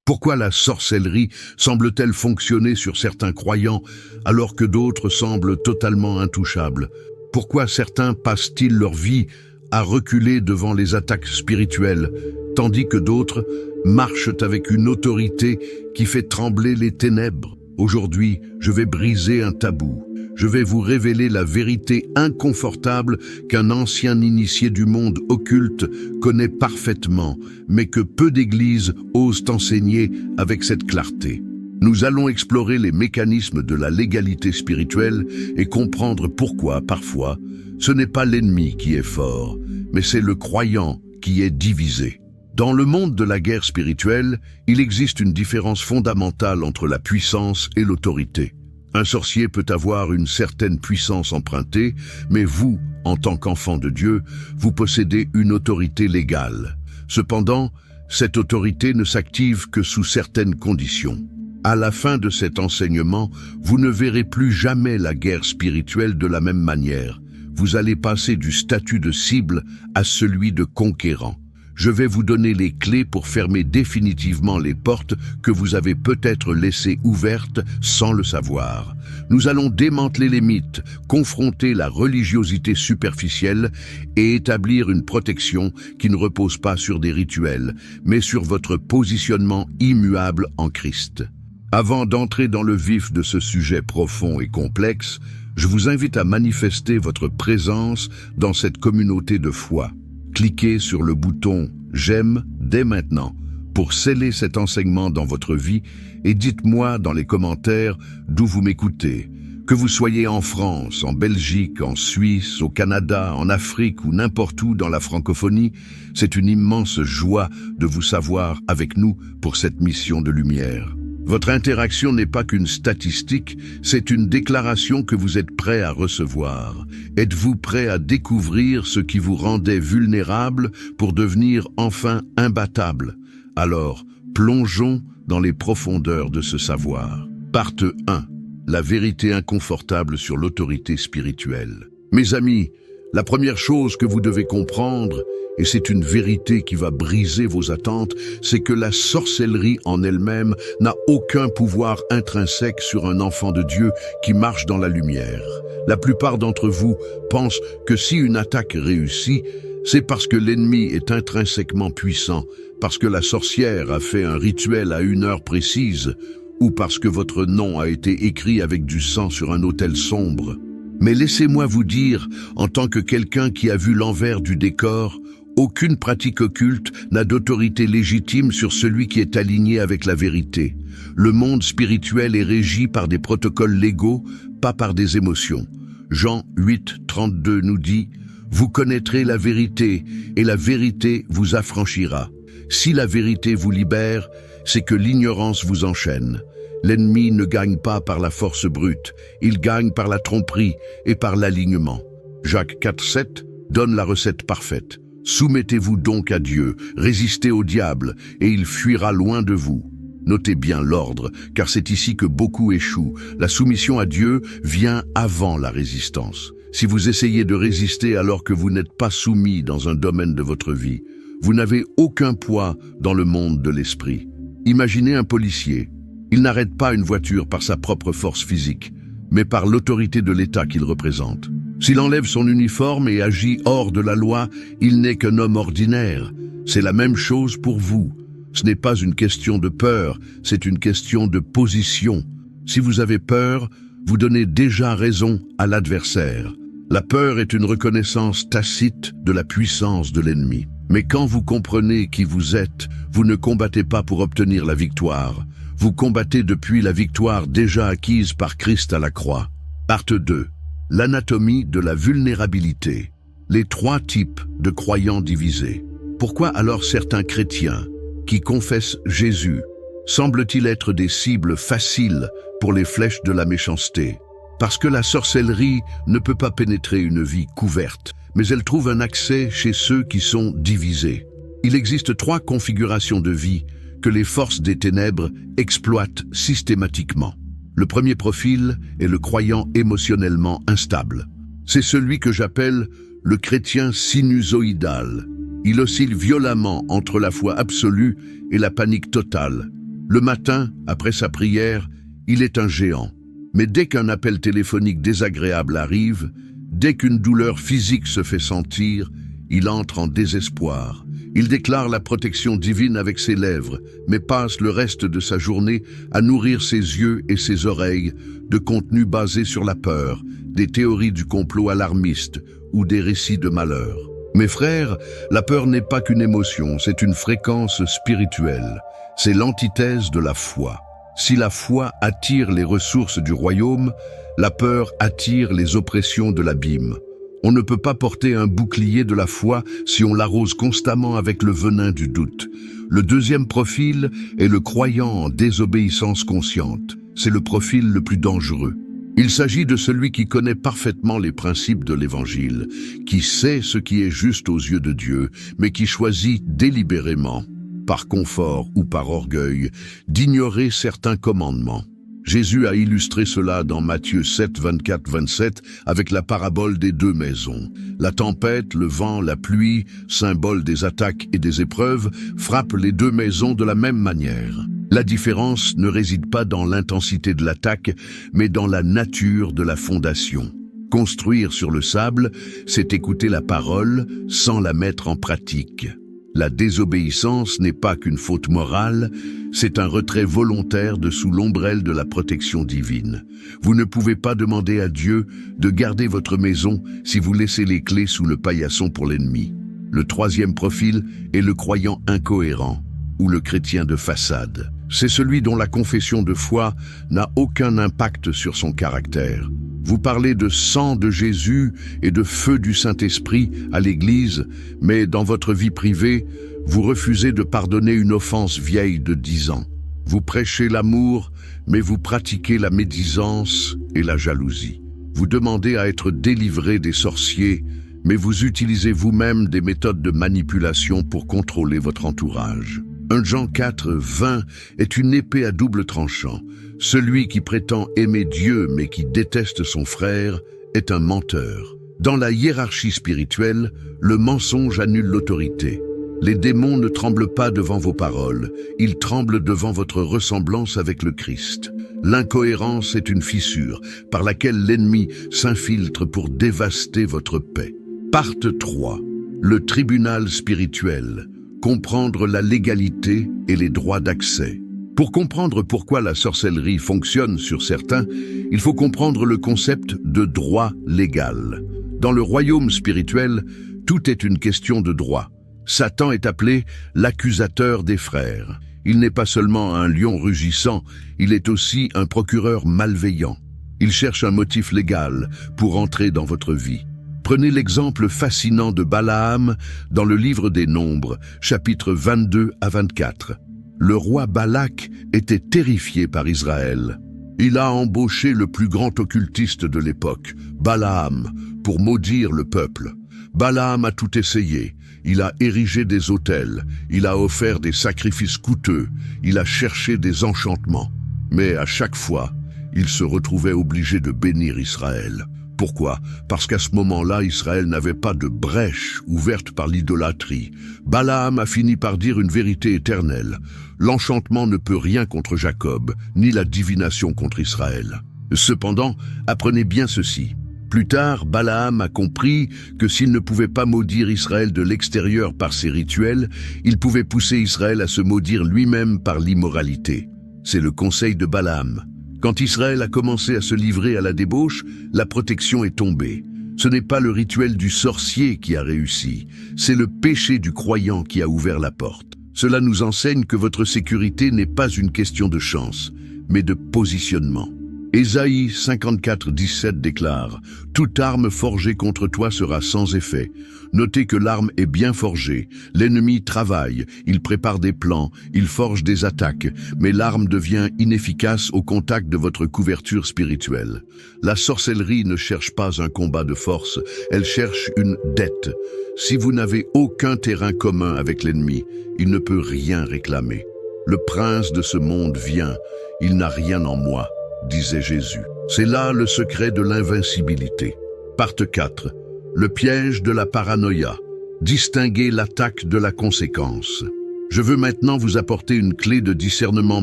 Pourquoi la sorcellerie semble-t-elle fonctionner sur certains croyants alors que d'autres semblent totalement intouchables? Pourquoi certains passent-ils leur vie à reculer devant les attaques spirituelles, tandis que d'autres marchent avec une autorité qui fait trembler les ténèbres? Aujourd'hui, je vais briser un tabou. Je vais vous révéler la vérité inconfortable qu'un ancien initié du monde occulte connaît parfaitement, mais que peu d'églises osent enseigner avec cette clarté. Nous allons explorer les mécanismes de la légalité spirituelle et comprendre pourquoi, parfois, ce n'est pas l'ennemi qui est fort, mais c'est le croyant qui est divisé. Dans le monde de la guerre spirituelle, il existe une différence fondamentale entre la puissance et l'autorité. Un sorcier peut avoir une certaine puissance empruntée, mais vous, en tant qu'enfant de Dieu, vous possédez une autorité légale. Cependant, cette autorité ne s'active que sous certaines conditions. À la fin de cet enseignement, vous ne verrez plus jamais la guerre spirituelle de la même manière. Vous allez passer du statut de cible à celui de conquérant. Je vais vous donner les clés pour fermer définitivement les portes que vous avez peut-être laissées ouvertes sans le savoir. Nous allons démanteler les mythes, confronter la religiosité superficielle et établir une protection qui ne repose pas sur des rituels, mais sur votre positionnement immuable en Christ. Avant d'entrer dans le vif de ce sujet profond et complexe, je vous invite à manifester votre présence dans cette communauté de foi. Cliquez sur le bouton « J'aime » dès maintenant pour sceller cet enseignement dans votre vie et dites-moi dans les commentaires d'où vous m'écoutez. Que vous soyez en France, en Belgique, en Suisse, au Canada, en Afrique ou n'importe où dans la francophonie, c'est une immense joie de vous savoir avec nous pour cette mission de lumière. Votre interaction n'est pas qu'une statistique, c'est une déclaration que vous êtes prêt à recevoir. Êtes-vous prêt à découvrir ce qui vous rendait vulnérable pour devenir enfin imbattable? Alors, plongeons dans les profondeurs de ce savoir. Partie 1. La vérité inconfortable sur l'autorité spirituelle. Mes amis, la première chose que vous devez comprendre, et c'est une vérité qui va briser vos attentes, c'est que la sorcellerie en elle-même n'a aucun pouvoir intrinsèque sur un enfant de Dieu qui marche dans la lumière. La plupart d'entre vous pensent que si une attaque réussit, c'est parce que l'ennemi est intrinsèquement puissant, parce que la sorcière a fait un rituel à une heure précise, ou parce que votre nom a été écrit avec du sang sur un autel sombre. Mais laissez-moi vous dire, en tant que quelqu'un qui a vu l'envers du décor, aucune pratique occulte n'a d'autorité légitime sur celui qui est aligné avec la vérité. Le monde spirituel est régi par des protocoles légaux, pas par des émotions. Jean 8, 32 nous dit « Vous connaîtrez la vérité, et la vérité vous affranchira. Si la vérité vous libère, c'est que l'ignorance vous enchaîne. L'ennemi ne gagne pas par la force brute, il gagne par la tromperie et par l'alignement. » Jacques 4, 7 donne la recette parfaite. Soumettez-vous donc à Dieu, résistez au diable, et il fuira loin de vous. Notez bien l'ordre, car c'est ici que beaucoup échouent. La soumission à Dieu vient avant la résistance. Si vous essayez de résister alors que vous n'êtes pas soumis dans un domaine de votre vie, vous n'avez aucun poids dans le monde de l'esprit. Imaginez un policier. Il n'arrête pas une voiture par sa propre force physique, mais par l'autorité de l'État qu'il représente. S'il enlève son uniforme et agit hors de la loi, il n'est qu'un homme ordinaire. C'est la même chose pour vous. Ce n'est pas une question de peur, c'est une question de position. Si vous avez peur, vous donnez déjà raison à l'adversaire. La peur est une reconnaissance tacite de la puissance de l'ennemi. Mais quand vous comprenez qui vous êtes, vous ne combattez pas pour obtenir la victoire. Vous combattez depuis la victoire déjà acquise par Christ à la croix. Partie 2. L'anatomie de la vulnérabilité. Les 3 types de croyants divisés. Pourquoi alors certains chrétiens qui confessent Jésus semblent-ils être des cibles faciles pour les flèches de la méchanceté? Parce que la sorcellerie ne peut pas pénétrer une vie couverte, mais elle trouve un accès chez ceux qui sont divisés. Il existe 3 configurations de vie que les forces des ténèbres exploitent systématiquement. Le premier profil est le croyant émotionnellement instable. C'est celui que j'appelle le chrétien sinusoïdal. Il oscille violemment entre la foi absolue et la panique totale. Le matin, après sa prière, il est un géant. Mais dès qu'un appel téléphonique désagréable arrive, dès qu'une douleur physique se fait sentir, il entre en désespoir. Il déclare la protection divine avec ses lèvres, mais passe le reste de sa journée à nourrir ses yeux et ses oreilles de contenus basés sur la peur, des théories du complot alarmiste ou des récits de malheur. Mes frères, la peur n'est pas qu'une émotion, c'est une fréquence spirituelle. C'est l'antithèse de la foi. Si la foi attire les ressources du royaume, la peur attire les oppressions de l'abîme. On ne peut pas porter un bouclier de la foi si on l'arrose constamment avec le venin du doute. Le deuxième profil est le croyant en désobéissance consciente. C'est le profil le plus dangereux. Il s'agit de celui qui connaît parfaitement les principes de l'Évangile, qui sait ce qui est juste aux yeux de Dieu, mais qui choisit délibérément, par confort ou par orgueil, d'ignorer certains commandements. Jésus a illustré cela dans Matthieu 7, 24-27 avec la parabole des deux maisons. La tempête, le vent, la pluie, symbole des attaques et des épreuves, frappent les deux maisons de la même manière. La différence ne réside pas dans l'intensité de l'attaque, mais dans la nature de la fondation. Construire sur le sable, c'est écouter la parole sans la mettre en pratique. La désobéissance n'est pas qu'une faute morale, c'est un retrait volontaire de sous l'ombrelle de la protection divine. Vous ne pouvez pas demander à Dieu de garder votre maison si vous laissez les clés sous le paillasson pour l'ennemi. Le troisième profil est le croyant incohérent ou le chrétien de façade. C'est celui dont la confession de foi n'a aucun impact sur son caractère. Vous parlez de sang de Jésus et de feu du Saint-Esprit à l'Église, mais dans votre vie privée, vous refusez de pardonner une offense vieille de 10 ans. Vous prêchez l'amour, mais vous pratiquez la médisance et la jalousie. Vous demandez à être délivré des sorciers, mais vous utilisez vous-même des méthodes de manipulation pour contrôler votre entourage. 1 Jean 4, 20 est une épée à double tranchant. Celui qui prétend aimer Dieu mais qui déteste son frère est un menteur. Dans la hiérarchie spirituelle, le mensonge annule l'autorité. Les démons ne tremblent pas devant vos paroles, ils tremblent devant votre ressemblance avec le Christ. L'incohérence est une fissure par laquelle l'ennemi s'infiltre pour dévaster votre paix. Parte 3. Le tribunal spirituel. Comprendre la légalité et les droits d'accès. Pour comprendre pourquoi la sorcellerie fonctionne sur certains, il faut comprendre le concept de droit légal. Dans le royaume spirituel, tout est une question de droit. Satan est appelé l'accusateur des frères. Il n'est pas seulement un lion rugissant, il est aussi un procureur malveillant. Il cherche un motif légal pour entrer dans votre vie. Prenez l'exemple fascinant de Balaam dans le livre des Nombres, chapitres 22 à 24. Le roi Balak était terrifié par Israël. Il a embauché le plus grand occultiste de l'époque, Balaam, pour maudire le peuple. Balaam a tout essayé. Il a érigé des autels, il a offert des sacrifices coûteux, il a cherché des enchantements. Mais à chaque fois, il se retrouvait obligé de bénir Israël. Pourquoi? Parce qu'à ce moment-là, Israël n'avait pas de brèche ouverte par l'idolâtrie. Balaam a fini par dire une vérité éternelle. L'enchantement ne peut rien contre Jacob, ni la divination contre Israël. Cependant, apprenez bien ceci. Plus tard, Balaam a compris que s'il ne pouvait pas maudire Israël de l'extérieur par ses rituels, il pouvait pousser Israël à se maudire lui-même par l'immoralité. C'est le conseil de Balaam. Quand Israël a commencé à se livrer à la débauche, la protection est tombée. Ce n'est pas le rituel du sorcier qui a réussi, c'est le péché du croyant qui a ouvert la porte. Cela nous enseigne que votre sécurité n'est pas une question de chance, mais de positionnement. Ésaïe 54, 17 déclare « Toute arme forgée contre toi sera sans effet. Notez que l'arme est bien forgée. L'ennemi travaille, il prépare des plans, il forge des attaques, mais l'arme devient inefficace au contact de votre couverture spirituelle. La sorcellerie ne cherche pas un combat de force, elle cherche une dette. Si vous n'avez aucun terrain commun avec l'ennemi, il ne peut rien réclamer. Le prince de ce monde vient, il n'a rien en moi. » disait Jésus. C'est là le secret de l'invincibilité. Parte 4. Le piège de la paranoïa. Distinguer l'attaque de la conséquence. Je veux maintenant vous apporter une clé de discernement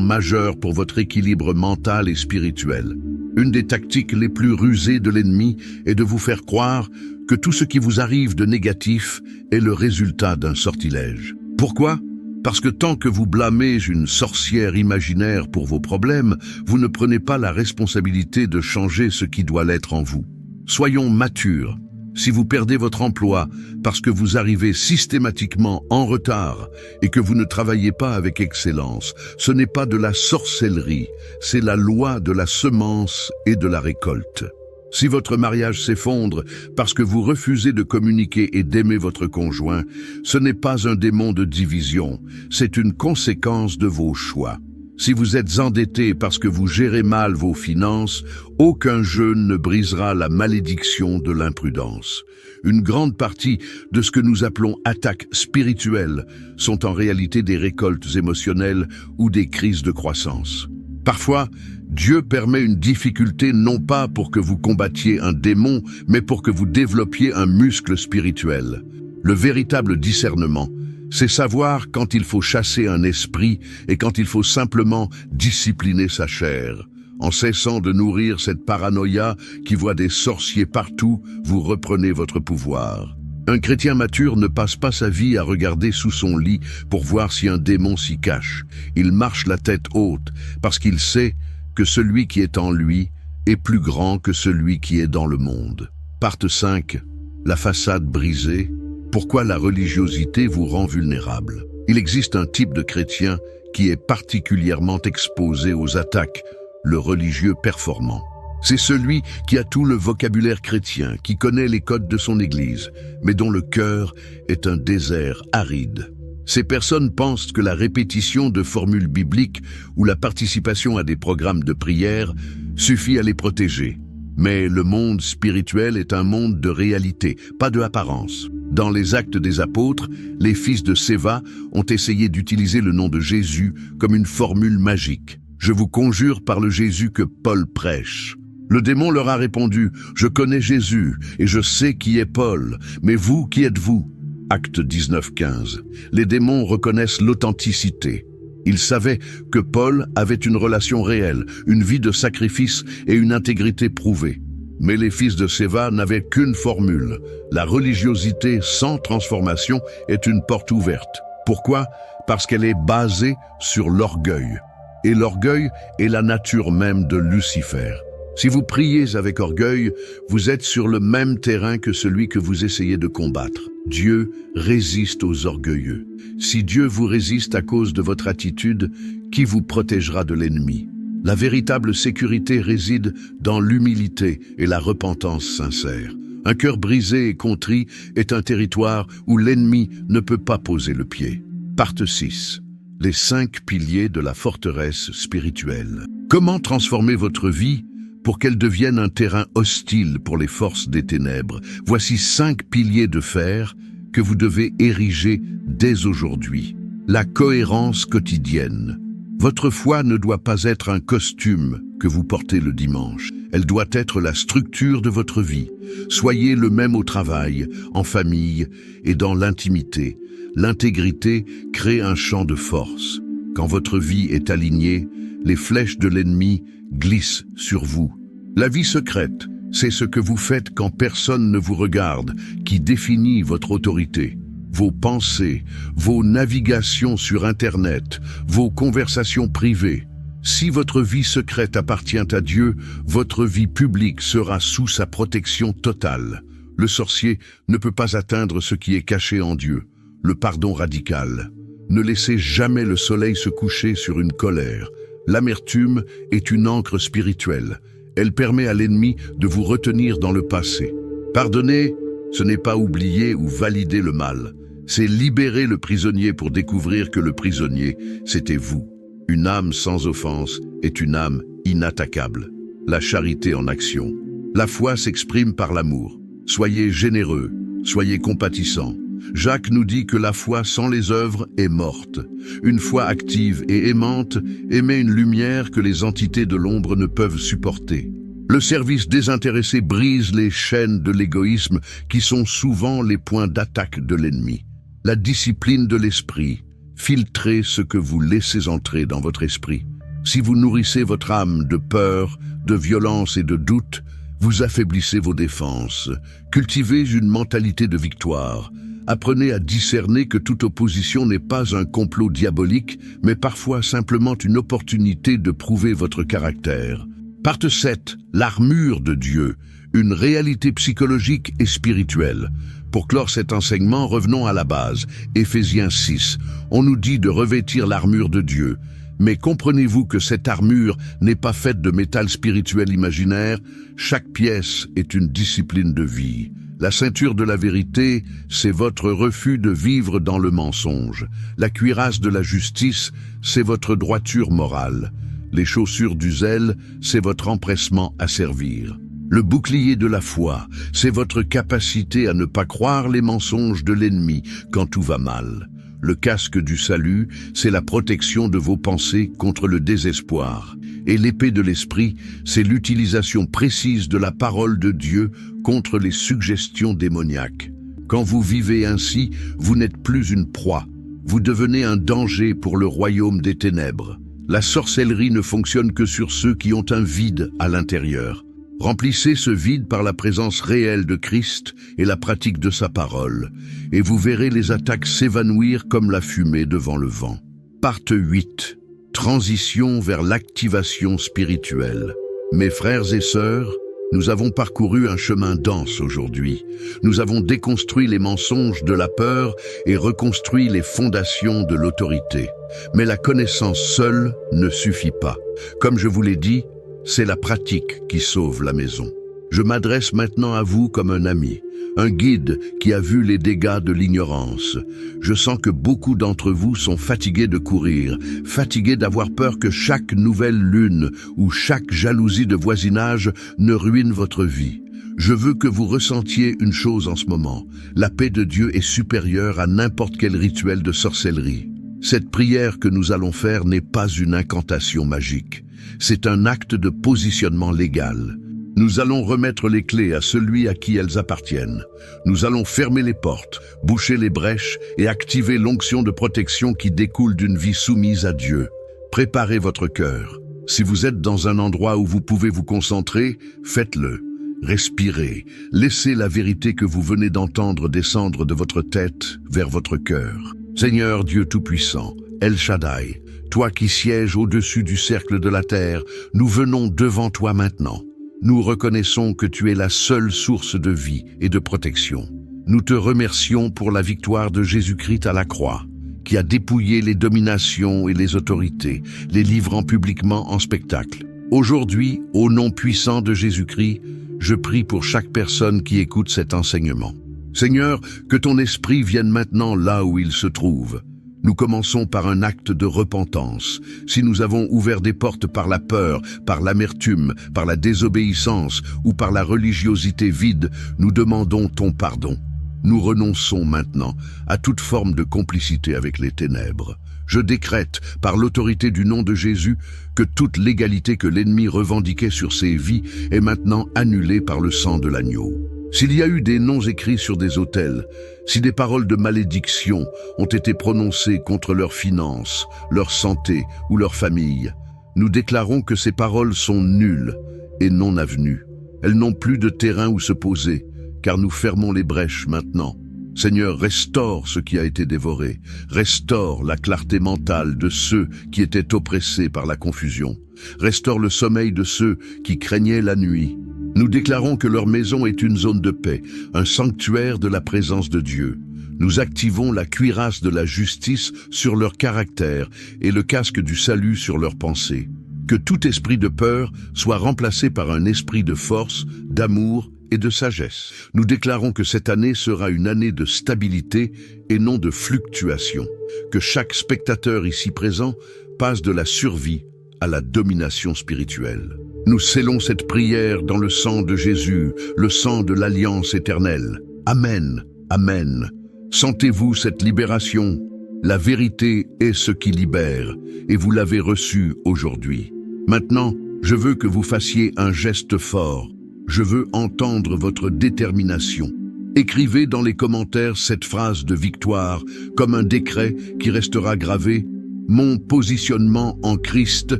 majeure pour votre équilibre mental et spirituel. Une des tactiques les plus rusées de l'ennemi est de vous faire croire que tout ce qui vous arrive de négatif est le résultat d'un sortilège. Pourquoi ? Parce que tant que vous blâmez une sorcière imaginaire pour vos problèmes, vous ne prenez pas la responsabilité de changer ce qui doit l'être en vous. Soyons matures. Si vous perdez votre emploi parce que vous arrivez systématiquement en retard et que vous ne travaillez pas avec excellence, ce n'est pas de la sorcellerie, c'est la loi de la semence et de la récolte. Si votre mariage s'effondre parce que vous refusez de communiquer et d'aimer votre conjoint, ce n'est pas un démon de division, c'est une conséquence de vos choix. Si vous êtes endetté parce que vous gérez mal vos finances, aucun jeûne ne brisera la malédiction de l'imprudence. Une grande partie de ce que nous appelons attaques spirituelles sont en réalité des récoltes émotionnelles ou des crises de croissance. Parfois, Dieu permet une difficulté non pas pour que vous combattiez un démon, mais pour que vous développiez un muscle spirituel. Le véritable discernement, c'est savoir quand il faut chasser un esprit et quand il faut simplement discipliner sa chair. En cessant de nourrir cette paranoïa qui voit des sorciers partout, vous reprenez votre pouvoir. Un chrétien mature ne passe pas sa vie à regarder sous son lit pour voir si un démon s'y cache. Il marche la tête haute parce qu'il sait que celui qui est en lui est plus grand que celui qui est dans le monde. Partie 5. La façade brisée. Pourquoi la religiosité vous rend vulnérable? Il existe un type de chrétien qui est particulièrement exposé aux attaques, le religieux performant. C'est celui qui a tout le vocabulaire chrétien, qui connaît les codes de son église, mais dont le cœur est un désert aride. Ces personnes pensent que la répétition de formules bibliques ou la participation à des programmes de prière suffit à les protéger. Mais le monde spirituel est un monde de réalité, pas de apparence. Dans les Actes des Apôtres, les fils de Séva ont essayé d'utiliser le nom de Jésus comme une formule magique. Je vous conjure par le Jésus que Paul prêche. Le démon leur a répondu, je connais Jésus et je sais qui est Paul, mais vous, qui êtes-vous? Acte 19-15. Les démons reconnaissent l'authenticité. Ils savaient que Paul avait une relation réelle, une vie de sacrifice et une intégrité prouvée. Mais les fils de Séva n'avaient qu'une formule. La religiosité sans transformation est une porte ouverte. Pourquoi? Parce qu'elle est basée sur l'orgueil. Et l'orgueil est la nature même de Lucifer. Si vous priez avec orgueil, vous êtes sur le même terrain que celui que vous essayez de combattre. Dieu résiste aux orgueilleux. Si Dieu vous résiste à cause de votre attitude, qui vous protégera de l'ennemi? La véritable sécurité réside dans l'humilité et la repentance sincère. Un cœur brisé et contrit est un territoire où l'ennemi ne peut pas poser le pied. Partie 6. Les 5 piliers de la forteresse spirituelle. Comment transformer votre vie pour qu'elle devienne un terrain hostile pour les forces des ténèbres? Voici 5 piliers de fer que vous devez ériger dès aujourd'hui. La cohérence quotidienne. Votre foi ne doit pas être un costume que vous portez le dimanche. Elle doit être la structure de votre vie. Soyez le même au travail, en famille et dans l'intimité. L'intégrité crée un champ de force. Quand votre vie est alignée, les flèches de l'ennemi glissent sur vous. La vie secrète, c'est ce que vous faites quand personne ne vous regarde, qui définit votre autorité. Vos pensées, vos navigations sur Internet, vos conversations privées. Si votre vie secrète appartient à Dieu, votre vie publique sera sous sa protection totale. Le sorcier ne peut pas atteindre ce qui est caché en Dieu, le pardon radical. Ne laissez jamais le soleil se coucher sur une colère. L'amertume est une encre spirituelle. Elle permet à l'ennemi de vous retenir dans le passé. Pardonner, ce n'est pas oublier ou valider le mal. C'est libérer le prisonnier pour découvrir que le prisonnier, c'était vous. Une âme sans offense est une âme inattaquable. La charité en action. La foi s'exprime par l'amour. Soyez généreux, soyez compatissants. Jacques nous dit que la foi sans les œuvres est morte. Une foi active et aimante émet une lumière que les entités de l'ombre ne peuvent supporter. Le service désintéressé brise les chaînes de l'égoïsme qui sont souvent les points d'attaque de l'ennemi. La discipline de l'esprit. Filtrez ce que vous laissez entrer dans votre esprit. Si vous nourrissez votre âme de peur, de violence et de doute, vous affaiblissez vos défenses. Cultivez une mentalité de victoire. Apprenez à discerner que toute opposition n'est pas un complot diabolique, mais parfois simplement une opportunité de prouver votre caractère. Parte 7, l'armure de Dieu, une réalité psychologique et spirituelle. Pour clore cet enseignement, revenons à la base. Éphésiens 6, on nous dit de revêtir l'armure de Dieu. Mais comprenez-vous que cette armure n'est pas faite de métal spirituel imaginaire? Chaque pièce est une discipline de vie. La ceinture de la vérité, c'est votre refus de vivre dans le mensonge. La cuirasse de la justice, c'est votre droiture morale. Les chaussures du zèle, c'est votre empressement à servir. Le bouclier de la foi, c'est votre capacité à ne pas croire les mensonges de l'ennemi quand tout va mal. Le casque du salut, c'est la protection de vos pensées contre le désespoir. Et l'épée de l'esprit, c'est l'utilisation précise de la parole de Dieu contre les suggestions démoniaques. Quand vous vivez ainsi, vous n'êtes plus une proie. Vous devenez un danger pour le royaume des ténèbres. La sorcellerie ne fonctionne que sur ceux qui ont un vide à l'intérieur. Remplissez ce vide par la présence réelle de Christ et la pratique de sa parole, et vous verrez les attaques s'évanouir comme la fumée devant le vent. Parte 8. Transition vers l'activation spirituelle. Mes frères et sœurs, nous avons parcouru un chemin dense aujourd'hui. Nous avons déconstruit les mensonges de la peur et reconstruit les fondations de l'autorité. Mais la connaissance seule ne suffit pas. Comme je vous l'ai dit, c'est la pratique qui sauve la maison. Je m'adresse maintenant à vous comme un ami, un guide qui a vu les dégâts de l'ignorance. Je sens que beaucoup d'entre vous sont fatigués de courir, fatigués d'avoir peur que chaque nouvelle lune ou chaque jalousie de voisinage ne ruine votre vie. Je veux que vous ressentiez une chose en ce moment. La paix de Dieu est supérieure à n'importe quel rituel de sorcellerie. Cette prière que nous allons faire n'est pas une incantation magique. C'est un acte de positionnement légal. Nous allons remettre les clés à celui à qui elles appartiennent. Nous allons fermer les portes, boucher les brèches et activer l'onction de protection qui découle d'une vie soumise à Dieu. Préparez votre cœur. Si vous êtes dans un endroit où vous pouvez vous concentrer, faites-le. Respirez. Laissez la vérité que vous venez d'entendre descendre de votre tête vers votre cœur. Seigneur Dieu Tout-Puissant, El Shaddai, toi qui sièges au-dessus du cercle de la terre, nous venons devant toi maintenant. Nous reconnaissons que tu es la seule source de vie et de protection. Nous te remercions pour la victoire de Jésus-Christ à la croix, qui a dépouillé les dominations et les autorités, les livrant publiquement en spectacle. Aujourd'hui, au nom puissant de Jésus-Christ, je prie pour chaque personne qui écoute cet enseignement. Seigneur, que ton esprit vienne maintenant là où il se trouve. Nous commençons par un acte de repentance. Si nous avons ouvert des portes par la peur, par l'amertume, par la désobéissance ou par la religiosité vide, nous demandons ton pardon. Nous renonçons maintenant à toute forme de complicité avec les ténèbres. Je décrète, par l'autorité du nom de Jésus, que toute l'égalité que l'ennemi revendiquait sur ses vies est maintenant annulée par le sang de l'agneau. S'il y a eu des noms écrits sur des autels, si des paroles de malédiction ont été prononcées contre leurs finances, leur santé ou leur famille, nous déclarons que ces paroles sont nulles et non avenues. Elles n'ont plus de terrain où se poser, car nous fermons les brèches maintenant. Seigneur, restaure ce qui a été dévoré. Restaure la clarté mentale de ceux qui étaient oppressés par la confusion. Restaure le sommeil de ceux qui craignaient la nuit. Nous déclarons que leur maison est une zone de paix, un sanctuaire de la présence de Dieu. Nous activons la cuirasse de la justice sur leur caractère et le casque du salut sur leurs pensées. Que tout esprit de peur soit remplacé par un esprit de force, d'amour et de sagesse. Nous déclarons que cette année sera une année de stabilité et non de fluctuation. Que chaque spectateur ici présent passe de la survie à la domination spirituelle. Nous scellons cette prière dans le sang de Jésus, le sang de l'alliance éternelle. Amen, amen. Sentez-vous cette libération? La vérité est ce qui libère, et vous l'avez reçue aujourd'hui. Maintenant, je veux que vous fassiez un geste fort. Je veux entendre votre détermination. Écrivez dans les commentaires cette phrase de victoire comme un décret qui restera gravé. Mon positionnement en Christ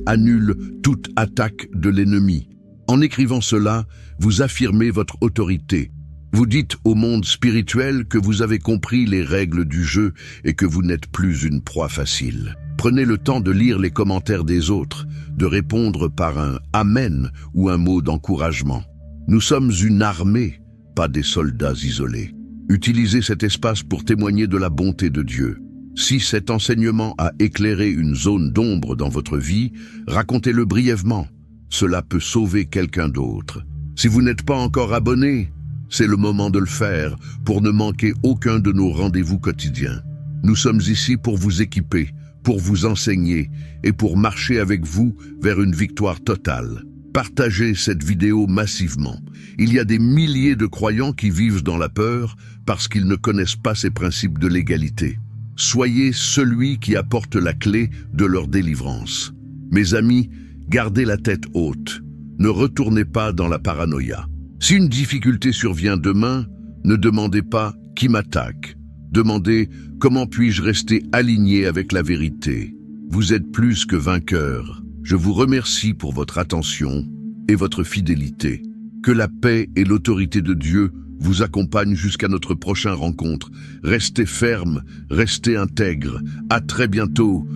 annule toute attaque de l'ennemi. En écrivant cela, vous affirmez votre autorité. Vous dites au monde spirituel que vous avez compris les règles du jeu et que vous n'êtes plus une proie facile. Prenez le temps de lire les commentaires des autres, de répondre par un « Amen » ou un mot d'encouragement. Nous sommes une armée, pas des soldats isolés. Utilisez cet espace pour témoigner de la bonté de Dieu. Si cet enseignement a éclairé une zone d'ombre dans votre vie, racontez-le brièvement. Cela peut sauver quelqu'un d'autre. Si vous n'êtes pas encore abonné, c'est le moment de le faire pour ne manquer aucun de nos rendez-vous quotidiens. Nous sommes ici pour vous équiper, pour vous enseigner et pour marcher avec vous vers une victoire totale. Partagez cette vidéo massivement. Il y a des milliers de croyants qui vivent dans la peur parce qu'ils ne connaissent pas ces principes de l'égalité. Soyez celui qui apporte la clé de leur délivrance. Mes amis, gardez la tête haute. Ne retournez pas dans la paranoïa. Si une difficulté survient demain, ne demandez pas « qui m'attaque ?» Demandez « comment puis-je rester aligné avec la vérité ?» Vous êtes plus que vainqueur. Je vous remercie pour votre attention et votre fidélité. Que la paix et l'autorité de Dieu vous accompagnent jusqu'à notre prochaine rencontre. Restez ferme, restez intègre. À très bientôt.